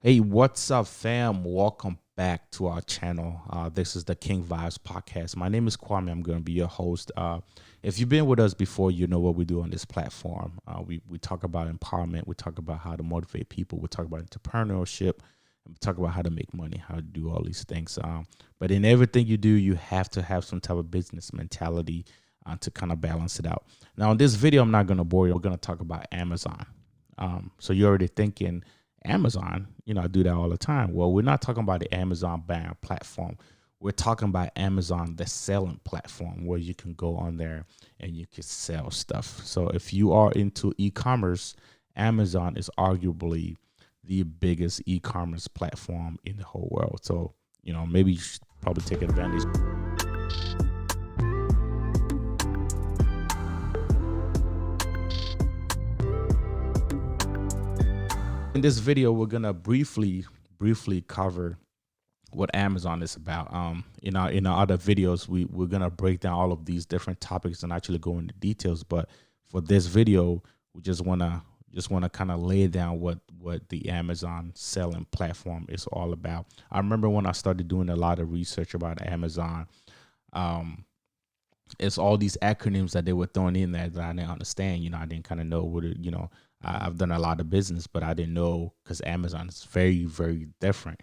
Hey, what's up, fam? Welcome back to our channel. This is the King Vibes podcast. My name is Kwame. I'm going to be your host. If you've been with us before, you know what we do on this platform. We talk about empowerment. We talk about how to motivate people. We talk about entrepreneurship. And we talk about how to make money, how to do all these things. But in everything you do, you have to have some type of business mentality to kind of balance it out. Now, in this video, I'm not going to bore you. We're going to talk about Amazon. So you're already thinking, Amazon, I do that all the time. Well, we're not talking about the Amazon buying platform. We're talking about Amazon, the selling platform, where you can go on there and you can sell stuff. So if you are into e-commerce, Amazon is arguably the biggest e-commerce platform in the whole world. So, maybe you should probably take advantage. In this video, we're gonna briefly cover what Amazon is about. In our other videos, we're gonna break down all of these different topics and actually go into details. But for this video, we just wanna kind of lay down what the Amazon selling platform is all about. I remember when I started doing a lot of research about Amazon. It's all these acronyms that they were throwing in there that I didn't understand. I didn't kind of know what I've done a lot of business, but I didn't know because Amazon is very, very different.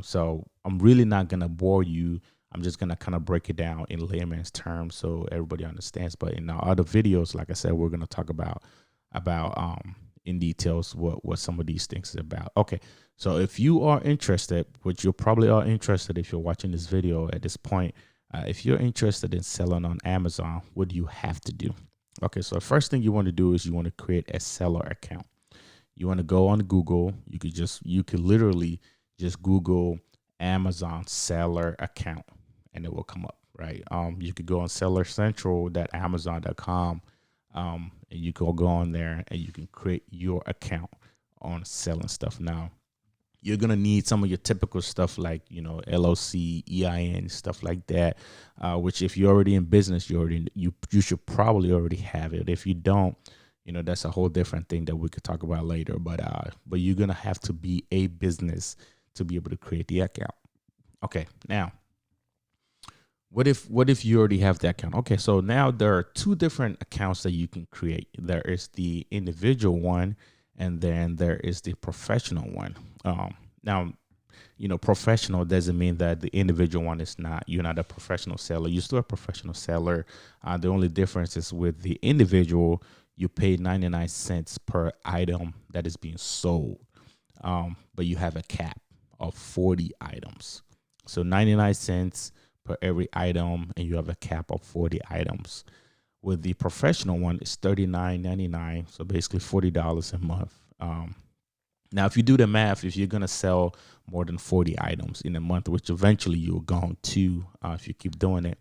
So I'm really not going to bore you. I'm just going to kind of break it down in layman's terms so everybody understands. But in our other videos, like I said, we're going to talk about in details what some of these things is about. Okay, so if you are interested, which you probably are interested if you're watching this video at this point, if you're interested in selling on Amazon, what do you have to do? Okay, so the first thing you want to do is you want to create a seller account. You want to go on Google. You could literally just Google Amazon seller account and it will come up, right? You could go on sellercentral.amazon.com and you can go on there and you can create your account on selling stuff. Now, you're gonna need some of your typical stuff like LLC, EIN, stuff like that. Which if you're already in business, you should probably already have it. If you don't, that's a whole different thing that we could talk about later. But you're gonna have to be a business to be able to create the account. Okay, now what if you already have the account? Okay, so now there are two different accounts that you can create. There is the individual one, and then there is the professional one. Now, professional doesn't mean that the individual one is not, you're not a professional seller. You're still a professional seller. The only difference is with the individual, you pay 99 cents per item that is being sold. But you have a cap of 40 items. So 99 cents per every item, and you have a cap of 40 items. With the professional one, it's $39.99, so basically $40 a month. Now, if you do the math, if you're gonna sell more than 40 items in a month, which eventually you're going to, if you keep doing it,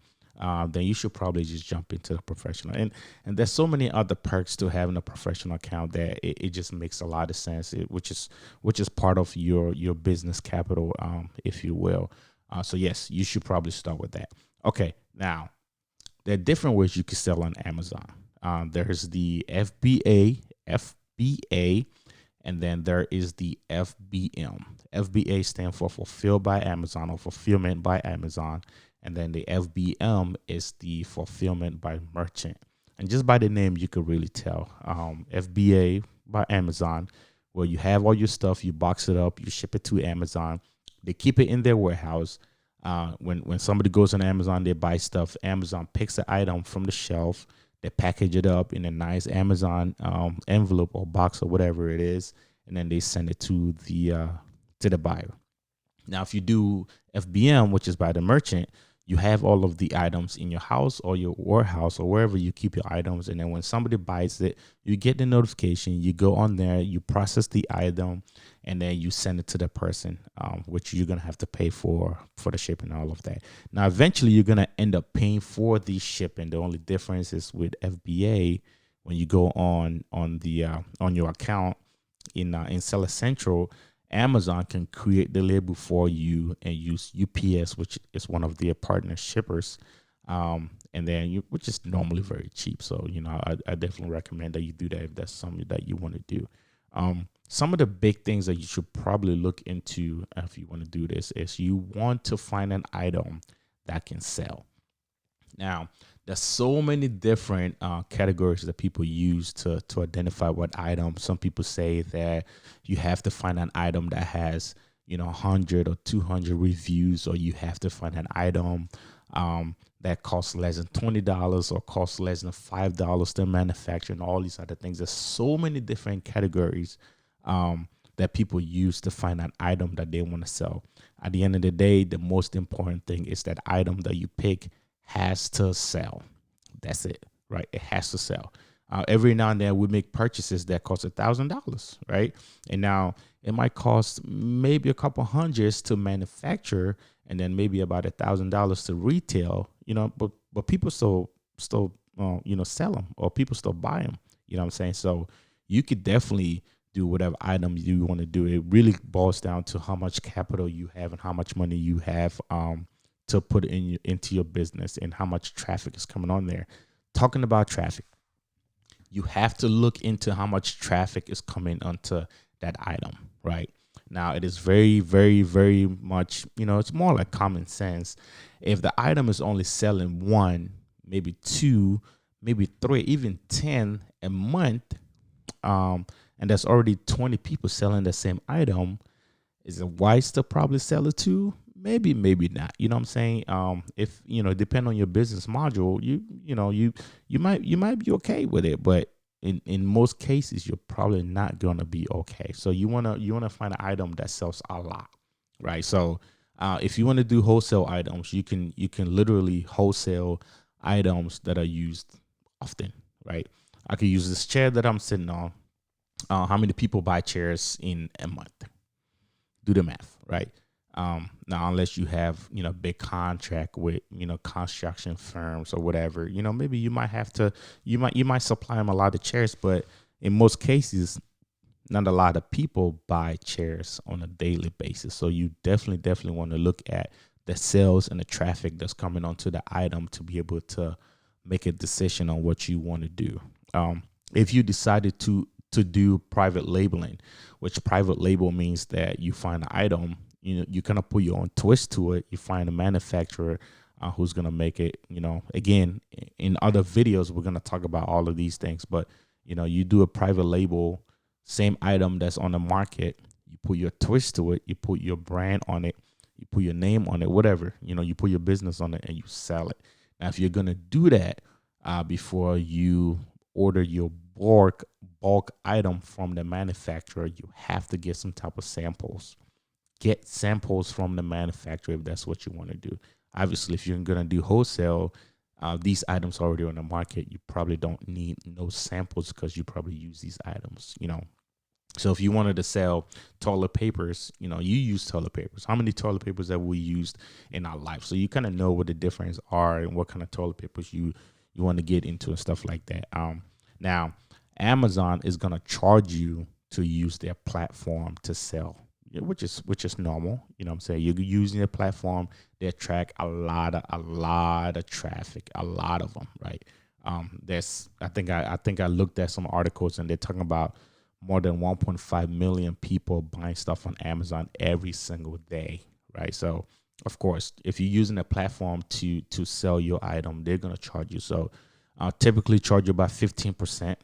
then you should probably just jump into the professional. And there's so many other perks to having a professional account that it just makes a lot of sense, which is part of your business capital, if you will. So yes, you should probably start with that. Okay, now there are different ways you can sell on Amazon. There's the FBA, and then there is the FBM. FBA stands for Fulfilled by Amazon or Fulfillment by Amazon. And then the FBM is the Fulfillment by Merchant. And just by the name, you could really tell. FBA by Amazon, where you have all your stuff, you box it up, you ship it to Amazon. They keep it in their warehouse. When somebody goes on Amazon, they buy stuff. Amazon picks the item from the shelf. They package it up in a nice Amazon envelope or box or whatever it is, and then they send it to the buyer. Now, if you do FBM, which is by the merchant, you have all of the items in your house or your warehouse or wherever you keep your items. And then when somebody buys it, you get the notification, you go on there, you process the item, and then you send it to the person, which you're going to have to pay for the shipping and all of that. Now, eventually, you're going to end up paying for the shipping. The only difference is with FBA, when you go on your account in Seller Central, Amazon can create the label for you and use UPS, which is one of their partner shippers, and then which is normally very cheap. So I definitely recommend that you do that if that's something that you want to do. some of the big things that you should probably look into if you want to do this is you want to find an item that can sell. Now, there's so many different categories that people use to identify what item. Some people say that you have to find an item that has 100 or 200 reviews, or you have to find an item that costs less than $20 or costs less than $5 to manufacture, and all these other things. There's so many different categories that people use to find an item that they want to sell. At the end of the day, the most important thing is that item that you pick has to sell. That's it, right? It has to sell. Every now and then we make purchases that cost $1,000, right? And now it might cost maybe a couple hundreds to manufacture, and then maybe about $1,000 to retail. But people still sell them, or people still buy them. You know what I'm saying? So you could definitely do whatever item you want to do. It really boils down to how much capital you have and how much money you have to put into your business, and how much traffic is coming on there. Talking about traffic, you have to look into how much traffic is coming onto that item, right? Now, it is very, very, very much, it's more like common sense. If the item is only selling 1, maybe 2, maybe 3, even 10 a month, and there's already 20 people selling the same item, is it wise to probably sell it to? Maybe, maybe not. You know what I'm saying? If depend on your business module, you might be okay with it, but in most cases, you're probably not gonna be okay. So you wanna find an item that sells a lot, right? So if you want to do wholesale items, you can literally wholesale items that are used often, right? I could use this chair that I'm sitting on. How many people buy chairs in a month? Do the math, right? Now, unless you have, big contract with, construction firms or whatever, maybe you might have to, you might supply them a lot of chairs, but in most cases, not a lot of people buy chairs on a daily basis. So you definitely want to look at the sales and the traffic that's coming onto the item to be able to make a decision on what you want to do. If you decided to do private labeling, which private label means that you find an item, you kind of put your own twist to it. You find a manufacturer who's going to make it. Again, in other videos, we're going to talk about all of these things, but you do a private label, same item that's on the market, you put your twist to it, you put your brand on it, you put your name on it, whatever, you put your business on it and you sell it. Now, if you're going to do that before you order your bulk item from the manufacturer, you have to get some type of samples. Get samples from the manufacturer if that's what you want to do. Obviously, if you're going to do wholesale, these items already on the market, you probably don't need no samples because you probably use these items, So if you wanted to sell toilet papers, you use toilet papers. How many toilet papers have we used in our life? So you kind of know what the difference are and what kind of toilet papers you want to get into and stuff like that. Now, Amazon is going to charge you to use their platform to sell, which is normal. You know what I'm saying? You're using their platform. They attract a lot of traffic, a lot of them, right? I think I looked at some articles and they're talking about more than 1.5 million people buying stuff on Amazon every single day, right? So of course, if you're using a platform to sell your item, they're gonna charge you. So typically charge you about 15%,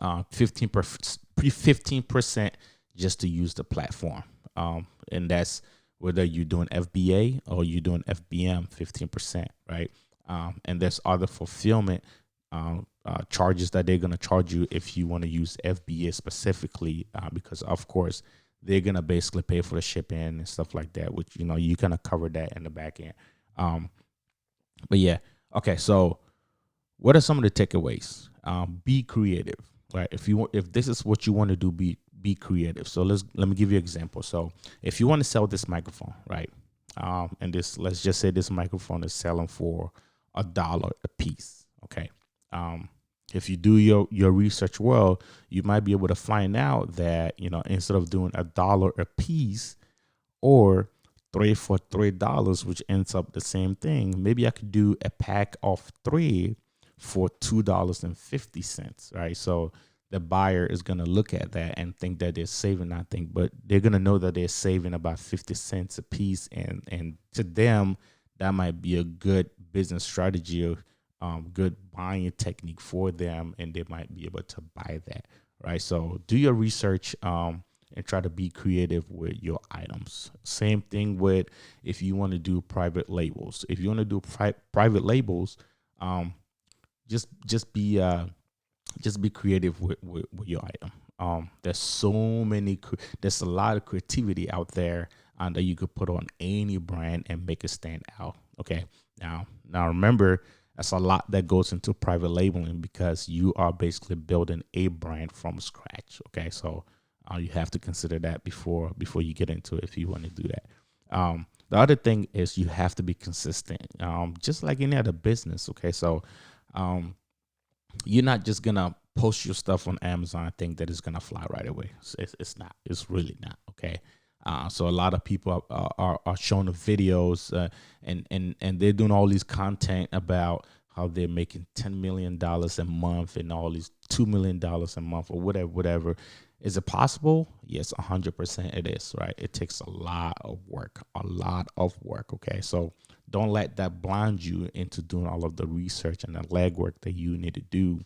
15% just to use the platform. And that's whether you're doing FBA or you're doing FBM, 15%, right? And there's other fulfillment charges that they're going to charge you if you want to use FBA specifically, because of course they're going to basically pay for the shipping and stuff like that, which, you kind of cover that in the back end. But yeah. Okay. So what are some of the takeaways? Be creative, right? If this is what you want to do, be creative. So let me give you an example. So if you want to sell this microphone, right? And let's just say this microphone is selling for $1 a piece. Okay. If you do your research well, you might be able to find out that, instead of doing $1 a piece or 3 for $3, which ends up the same thing, maybe I could do a pack of 3 for $2.50, right? So the buyer is going to look at that and think that they're saving nothing, but they're going to know that they're saving about 50 cents a piece. And to them, that might be a good business strategy, or good buying technique for them. And they might be able to buy that. Right. So do your research, and try to be creative with your items. Same thing with if you want to do private labels. If you want to do private labels, um, just just be uh, just be creative with your item. There's so many, there's a lot of creativity out there, that you could put on any brand and make it stand out. Okay. Now remember, that's a lot that goes into private labeling, because you are basically building a brand from scratch. Okay. So you have to consider that before you get into it, if you want to do that. The other thing is you have to be consistent, just like any other business. Okay. So, um, you're not just gonna post your stuff on Amazon and think that it's gonna fly right away. It's not. It's really not. Okay. So a lot of people are showing the videos, and they're doing all these content about how they're making $10 million a month and all these $2 million a month, or whatever. Is it possible? Yes, 100% it is. Right. It takes a lot of work. Okay. So don't let that blind you into doing all of the research and the legwork that you need to do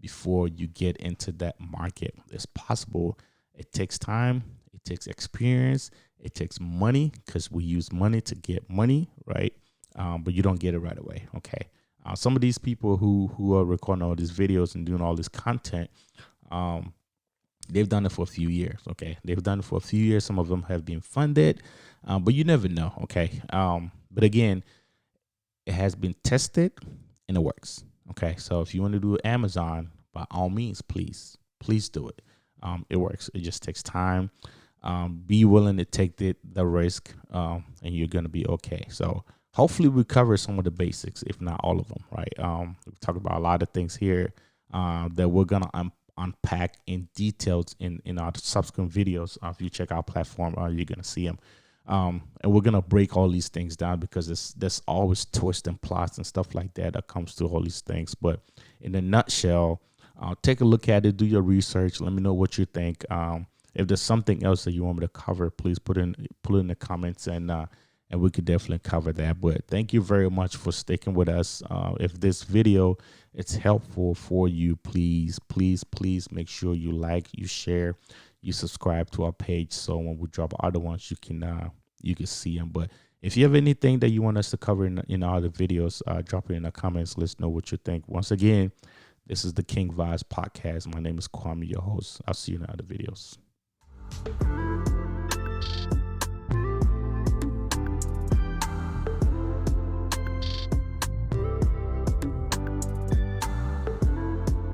before you get into that market. It's possible. It takes time. It takes experience. It takes money, because we use money to get money, right? But you don't get it right away. Okay. Some of these people who are recording all these videos and doing all this content, they've done it for a few years. Okay. They've done it for a few years. Some of them have been funded, but you never know. Okay. But again, it has been tested and it works. Okay. So if you want to do Amazon, by all means, please do it. It works. It just takes time. Be willing to take the risk, and you're going to be okay. So hopefully we cover some of the basics, if not all of them. Right. We talked about a lot of things here, that we're going to unpack in details in our subsequent videos. If you check our platform, you're going to see them. And we're going to break all these things down, because there's always twists and plots and stuff like that comes to all these things. But in a nutshell, take a look at it, do your research. Let me know what you think. If there's something else that you want me to cover, please put it in the comments, and we could definitely cover that. But thank you very much for sticking with us. If this video is helpful for you, please make sure you like, you share, you subscribe to our page, so when we drop other ones, you can see them. But if you have anything that you want us to cover in our other videos, drop it in the comments. Let's know what you think. Once again, this is the King Vibes podcast. My name is Kwame, your host. I'll see you in other videos.